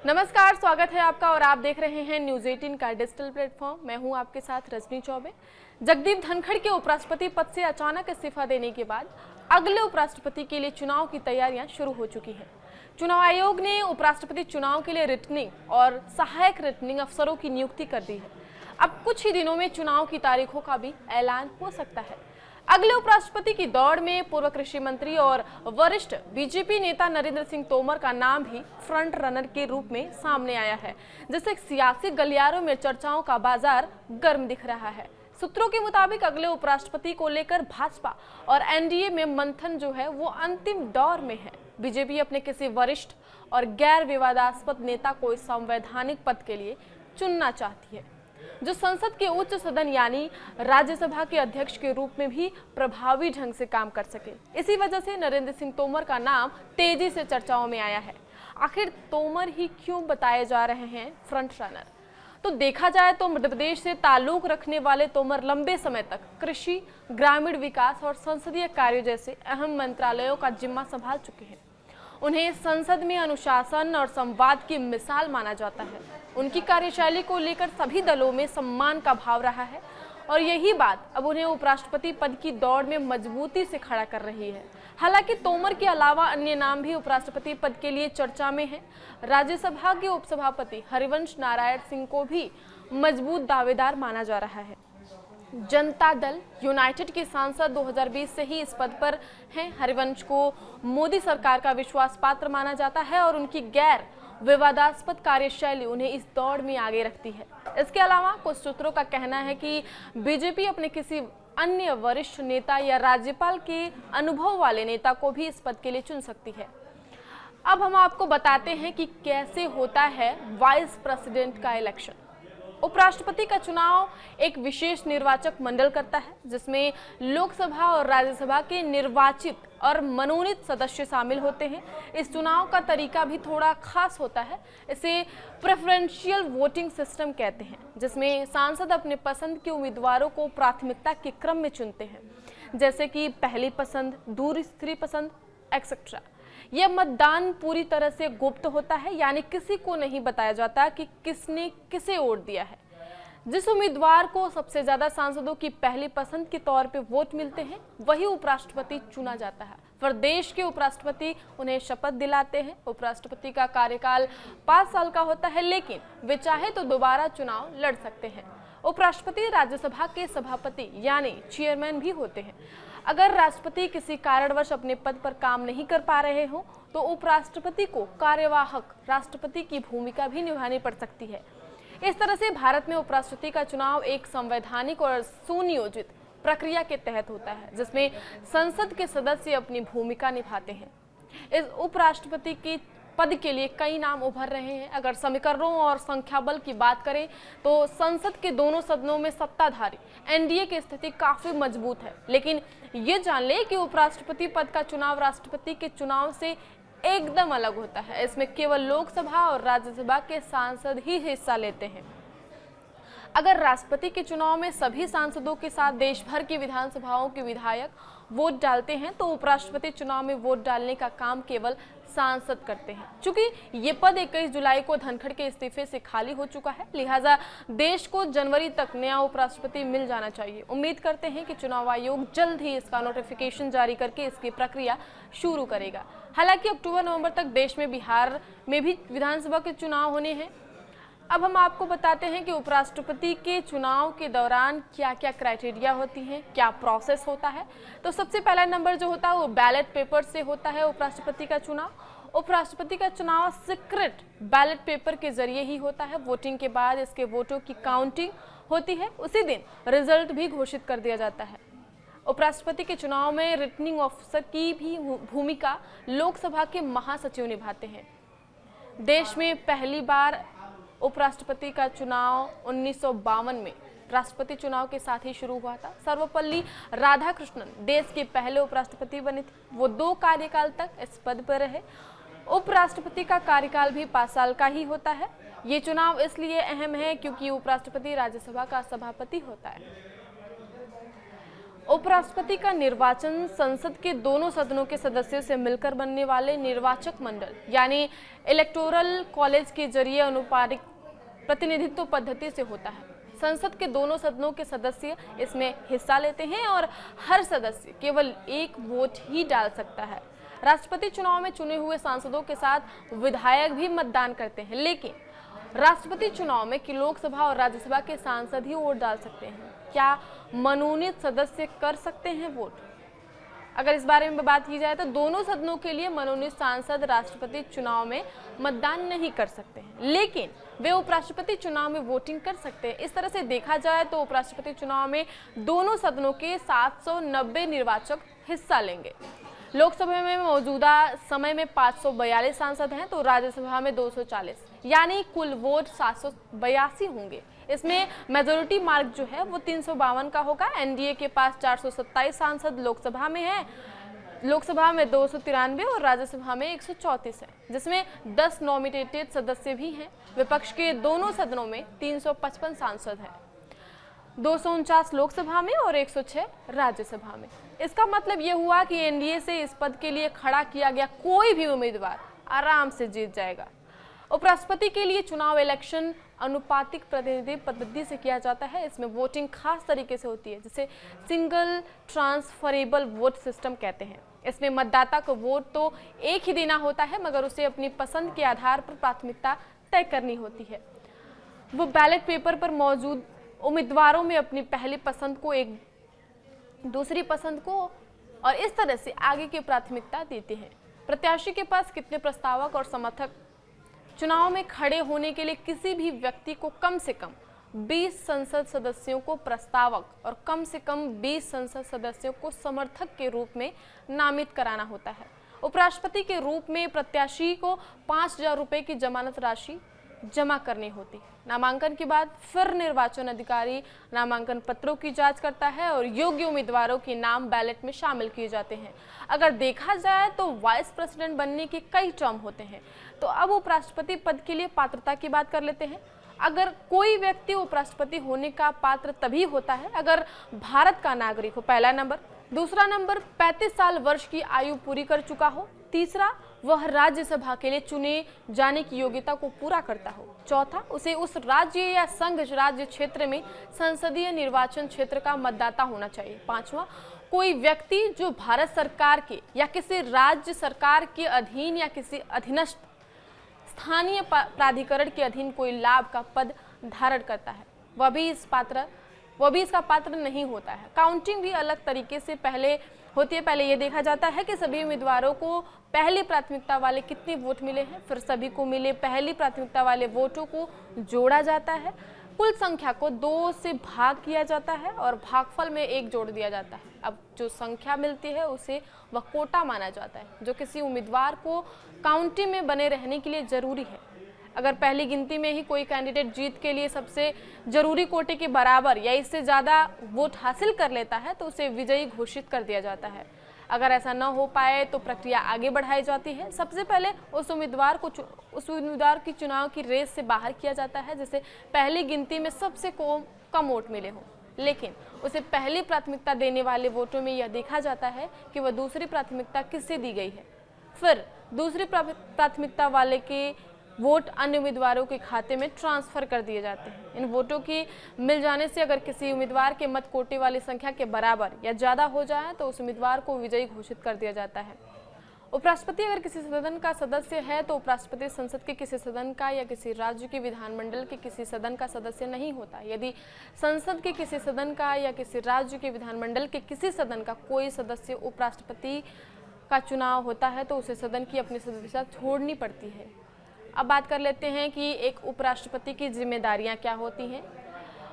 नमस्कार, स्वागत है आपका और आप देख रहे हैं न्यूज 18 का डिजिटल प्लेटफॉर्म। मैं हूं आपके साथ रजनी चौबे। जगदीप धनखड़ के उपराष्ट्रपति पद से अचानक इस्तीफा देने के बाद अगले उपराष्ट्रपति के लिए चुनाव की तैयारियां शुरू हो चुकी हैं। चुनाव आयोग ने उपराष्ट्रपति चुनाव के लिए रिटर्निंग और सहायक रिटर्निंग अफसरों की नियुक्ति कर दी है। अब कुछ ही दिनों में चुनाव की तारीखों का भी ऐलान हो सकता है। अगले उपराष्ट्रपति की दौड़ में पूर्व कृषि मंत्री और वरिष्ठ बीजेपी नेता नरेंद्र सिंह तोमर का नाम भी फ्रंट रनर के रूप में सामने आया है, जिससे सियासी गलियारों में चर्चाओं का बाजार गर्म दिख रहा है। सूत्रों के मुताबिक अगले उपराष्ट्रपति को लेकर भाजपा और एनडीए में मंथन जो है वो अंतिम दौर में है। बीजेपी अपने किसी वरिष्ठ और गैर विवादास्पद नेता को इस संवैधानिक पद के लिए चुनना चाहती है, जो संसद के उच्च सदन यानी राज्यसभा के अध्यक्ष के रूप में भी प्रभावी ढंग से काम कर सके। इसी वजह से नरेंद्र सिंह तोमर का नाम तेजी से चर्चाओं में आया है। आखिर तोमर ही क्यों बताए जा रहे हैं फ्रंट रनर? तो देखा जाए तो मध्य प्रदेश से ताल्लुक रखने वाले तोमर लंबे समय तक कृषि, ग्रामीण विकास और संसदीय कार्य जैसे अहम मंत्रालयों का जिम्मा संभाल चुके हैं। उन्हें संसद में अनुशासन और संवाद की मिसाल माना जाता है। उनकी कार्यशैली को लेकर सभी दलों में सम्मान का भाव रहा है और यही बात अब उन्हें उपराष्ट्रपति पद की दौड़ में मजबूती से खड़ा कर रही है। हालांकि तोमर के अलावा अन्य नाम भी उपराष्ट्रपति पद के लिए चर्चा में हैं। राज्यसभा के उपसभापति हरिवंश नारायण सिंह को भी मजबूत दावेदार माना जा रहा है। जनता दल यूनाइटेड के सांसद 2020 से ही इस पद पर हैं। हरिवंश को मोदी सरकार का विश्वास पात्र माना जाता है और उनकी गैर विवादास्पद कार्यशैली उन्हें इस दौड़ में आगे रखती है। इसके अलावा कुछ सूत्रों का कहना है कि बीजेपी अपने किसी अन्य वरिष्ठ नेता या राज्यपाल के अनुभव वाले नेता को भी इस पद के लिए चुन सकती है। अब हम आपको बताते हैं कि कैसे होता है वाइस प्रेसिडेंट का इलेक्शन। उपराष्ट्रपति का चुनाव एक विशेष निर्वाचक मंडल करता है, जिसमें लोकसभा और राज्यसभा के निर्वाचित और मनोनीत सदस्य शामिल होते हैं। इस चुनाव का तरीका भी थोड़ा खास होता है। इसे प्रेफरेंशियल वोटिंग सिस्टम कहते हैं, जिसमें सांसद अपने पसंद के उम्मीदवारों को प्राथमिकता के क्रम में चुनते हैं, जैसे कि पहली पसंद, दूसरी पसंद एक्सेट्रा। यह मतदान पूरी तरह से गुप्त होता है, यानी किसी को नहीं बताया जाता कि किसने किसे वोट दिया है। जिस उम्मीदवार को सबसे ज्यादा सांसदों की पहली पसंद के तौर पे वोट मिलते हैं, वही उपराष्ट्रपति चुना जाता है। फिर देश के उपराष्ट्रपति उन्हें शपथ दिलाते हैं। उपराष्ट्रपति का कार्यकाल 5 साल का होता है, लेकिन वे चाहे तो दोबारा चुनाव लड़ सकते हैं। उपराष्ट्रपति राज्यसभा के सभापति यानी चेयरमैन भी होते हैं। अगर राष्ट्रपति किसी कारणवश अपने पद पर काम नहीं कर पा रहे हो, तो उपराष्ट्रपति को कार्यवाहक राष्ट्रपति की भूमिका भी निभानी पड़ सकती है। इस तरह से भारत में उपराष्ट्रपति का चुनाव एक संवैधानिक और सुनियोजित प्रक्रिया के तहत होता है, जिसमें संसद के सदस्य अपनी भूमिका निभाते हैं। इस उपराष्ट्रपति के पद के लिए कई नाम उभर रहे हैं। अगर समीकरणों और संख्या बल की बात करें तो संसद के दोनों सदनों में सत्ताधारी एनडीए की स्थिति काफी मजबूत है, लेकिन ये जान ले कि उपराष्ट्रपति पद का चुनाव राष्ट्रपति के चुनाव से एकदम अलग होता है। इसमें केवल लोकसभा और राज्यसभा के सांसद ही हिस्सा लेते हैं। अगर राष्ट्रपति के चुनाव में सभी सांसदों के साथ देश भर की विधानसभाओं के विधायक वोट डालते हैं, तो उपराष्ट्रपति चुनाव में वोट डालने का काम केवल सांसद करते हैं। चूंकि ये पद 21 जुलाई को धनखड़ के इस्तीफे से खाली हो चुका है, लिहाजा देश को जनवरी तक नया उपराष्ट्रपति मिल जाना चाहिए। उम्मीद करते हैं कि चुनाव आयोग जल्द ही इसका नोटिफिकेशन जारी करके इसकी प्रक्रिया शुरू करेगा। हालांकि अक्टूबर-नवंबर तक देश में बिहार में भी विधानसभा के चुनाव होने हैं। अब हम आपको बताते हैं कि उपराष्ट्रपति के चुनाव के दौरान क्या क्या क्राइटेरिया होती हैं, क्या प्रोसेस होता है। तो सबसे पहला नंबर जो होता है वो बैलेट पेपर से होता है उपराष्ट्रपति का चुनाव। उपराष्ट्रपति का चुनाव सीक्रेट बैलेट पेपर के जरिए ही होता है। वोटिंग के बाद इसके वोटों की काउंटिंग होती है। उसी दिन रिजल्ट भी घोषित कर दिया जाता है। उपराष्ट्रपति के चुनाव में रिटर्निंग ऑफिसर की भी भूमिका लोकसभा के महासचिव निभाते हैं। देश में पहली बार उपराष्ट्रपति का चुनाव 1952 में राष्ट्रपति चुनाव के साथ ही शुरू हुआ था। सर्वपल्ली राधाकृष्णन देश के पहले उपराष्ट्रपति बने थे। वो 2 कार्यकाल तक इस पद पर रहे। उपराष्ट्रपति का कार्यकाल भी 5 साल का ही होता है। ये चुनाव इसलिए अहम है क्योंकि उपराष्ट्रपति राज्यसभा का सभापति होता है। उपराष्ट्रपति का निर्वाचन संसद के दोनों सदनों के सदस्यों से मिलकर बनने वाले निर्वाचक मंडल यानी इलेक्टोरल कॉलेज के जरिए अनुपातिक प्रतिनिधित्व पद्धति से होता है। संसद के दोनों सदनों के सदस्य इसमें हिस्सा लेते हैं और हर सदस्य केवल एक वोट ही डाल सकता है। राष्ट्रपति चुनाव में चुने हुए सांसदों के साथ विधायक भी मतदान करते हैं, लेकिन राष्ट्रपति चुनाव में कि लोकसभा और राज्यसभा के सांसद ही वोट डाल सकते हैं। क्या मनोनीत सदस्य कर सकते हैं वोट? अगर इस बारे में बात की जाए तो दोनों सदनों के लिए मनोनीत सांसद राष्ट्रपति चुनाव में मतदान नहीं कर सकते हैं, लेकिन वे उपराष्ट्रपति चुनाव में वोटिंग कर सकते हैं। इस तरह से देखा जाए तो उपराष्ट्रपति चुनाव में दोनों सदनों के 790 निर्वाचक हिस्सा लेंगे। लोकसभा में मौजूदा समय में 542 सांसद हैं तो राज्यसभा में 240, यानी कुल वोट 782 होंगे। इसमें मेजोरिटी मार्क जो है वो 352 का होगा। एनडीए के पास 427 सांसद लोकसभा में है, लोकसभा में 293 और राज्यसभा में 134 है, जिसमें 10 नॉमिनेटेड सदस्य भी हैं। विपक्ष के दोनों सदनों में 355 सांसद हैं, 249 लोकसभा में और 106 राज्यसभा में। इसका मतलब ये हुआ कि एनडीए से इस पद के लिए खड़ा किया गया कोई भी उम्मीदवार आराम से जीत जाएगा। उपराष्ट्रपति के लिए चुनाव इलेक्शन अनुपातिक प्रतिनिधित्व पद्धति से किया जाता है। इसमें वोटिंग खास तरीके से होती है, जिसे सिंगल ट्रांसफरेबल वोट सिस्टम कहते हैं। इसमें मतदाता को वोट तो एक ही देना होता है, मगर उसे अपनी पसंद के आधार पर प्राथमिकता तय करनी होती है। वो बैलेट पेपर पर मौजूद उम्मीदवारों में अपनी पहली पसंद को एक दूसरी पसंद को और इस तरह से आगे की प्राथमिकता देते हैं। प्रत्याशी के पास कितने प्रस्तावक और समर्थक चुनाव में खड़े होने के लिए किसी भी व्यक्ति को कम से कम 20 संसद सदस्यों को प्रस्तावक और कम से कम 20 संसद सदस्यों को समर्थक के रूप में नामित कराना होता है। उपराष्ट्रपति के रूप में प्रत्याशी को 5,000 रुपये की जमानत राशि जमा करनी होती है। नामांकन के बाद फिर निर्वाचन अधिकारी नामांकन पत्रों की जांच करता है और योग्य उम्मीदवारों के नाम बैलेट में शामिल किए जाते हैं। अगर देखा जाए तो वाइस प्रेसिडेंट बनने के कई टर्म होते हैं। तो अब उपराष्ट्रपति पद के लिए पात्रता की बात कर लेते हैं। अगर कोई व्यक्ति उपराष्ट्रपति होने का पात्र तभी होता है अगर भारत का नागरिक हो, पहला नंबर। दूसरा नंबर, 35 साल वर्ष की आयु पूरी कर चुका हो। तीसरा, वह राज्यसभा के लिए चुने जाने की योग्यता को पूरा करता हो। चौथा, उसे उस राज्य या संघ राज्य क्षेत्र में संसदीय निर्वाचन क्षेत्र का मतदाता होना चाहिए। पांचवा, कोई व्यक्ति जो भारत सरकार के या किसी राज्य सरकार के अधीन या किसी अधीनस्थ स्थानीय प्राधिकरण के अधीन कोई लाभ का पद धारण करता है, वह भी इसका पात्र नहीं होता है। काउंटिंग भी अलग तरीके से पहले होती है। पहले ये देखा जाता है कि सभी उम्मीदवारों को पहली प्राथमिकता वाले कितने वोट मिले हैं, फिर सभी को मिले पहली प्राथमिकता वाले वोटों को जोड़ा जाता है। कुल संख्या को 2 से भाग किया जाता है और भागफल में 1 जोड़ दिया जाता है। अब जो संख्या मिलती है उसे वह कोटा माना जाता है, जो किसी उम्मीदवार को काउंटिंग में बने रहने के लिए जरूरी है। अगर पहली गिनती में ही कोई कैंडिडेट जीत के लिए सबसे जरूरी कोटे के बराबर या इससे ज़्यादा वोट हासिल कर लेता है तो उसे विजयी घोषित कर दिया जाता है। अगर ऐसा न हो पाए तो प्रक्रिया आगे बढ़ाई जाती है। सबसे पहले उस उम्मीदवार की चुनाव की रेस से बाहर किया जाता है जिसे पहली गिनती में सबसे कम वोट मिले हों, लेकिन उसे पहली प्राथमिकता देने वाले वोटों में यह देखा जाता है कि वह दूसरी प्राथमिकता किससे दी गई है। फिर दूसरी प्राथमिकता वाले के वोट अन्य उम्मीदवारों के खाते में ट्रांसफर कर दिए जाते हैं। इन वोटों की मिल जाने से अगर किसी उम्मीदवार के मत कोटे वाली संख्या के बराबर या ज़्यादा हो जाए तो उस उम्मीदवार को विजयी घोषित कर दिया जाता है। उपराष्ट्रपति अगर किसी सदन का सदस्य है तो उपराष्ट्रपति संसद के किसी सदन का या किसी राज्य के विधानमंडल के किसी सदन का सदस्य नहीं होता। यदि संसद के किसी सदन का या किसी राज्य के विधानमंडल के किसी सदन का कोई सदस्य उपराष्ट्रपति का चुनाव होता है तो उसे सदन की अपनी सदस्यता छोड़नी पड़ती है। अब बात कर लेते हैं कि एक उपराष्ट्रपति की जिम्मेदारियां क्या होती हैं।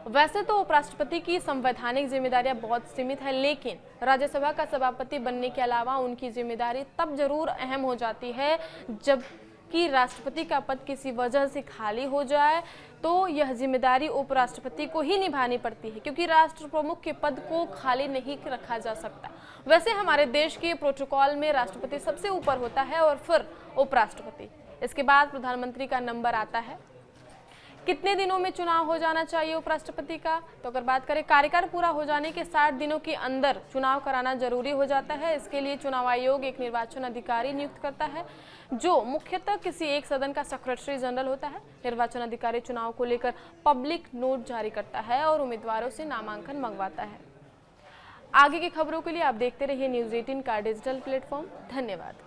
वैसे तो उपराष्ट्रपति की संवैधानिक जिम्मेदारियां बहुत सीमित है, लेकिन राज्यसभा का सभापति बनने के अलावा उनकी जिम्मेदारी तब जरूर अहम हो जाती है जबकि राष्ट्रपति का पद किसी वजह से खाली हो जाए तो यह जिम्मेदारी उपराष्ट्रपति को ही निभानी पड़ती है, क्योंकि राष्ट्र प्रमुख के पद को खाली नहीं रखा जा सकता। वैसे हमारे देश के प्रोटोकॉल में राष्ट्रपति सबसे ऊपर होता है और फिर उपराष्ट्रपति, इसके बाद प्रधानमंत्री का नंबर आता है। कितने दिनों में चुनाव हो जाना चाहिए उपराष्ट्रपति का, तो अगर बात करें कार्यकाल पूरा हो जाने के 60 दिनों के अंदर चुनाव कराना जरूरी हो जाता है। इसके लिए चुनाव आयोग एक निर्वाचन अधिकारी नियुक्त करता है जो मुख्यतः किसी एक सदन का सेक्रेटरी जनरल होता है। निर्वाचन अधिकारी चुनाव को लेकर पब्लिक नोट जारी करता है और उम्मीदवारों से नामांकन मंगवाता है। आगे की खबरों के लिए आप देखते रहिए न्यूज़ 18 का डिजिटल प्लेटफॉर्म। धन्यवाद।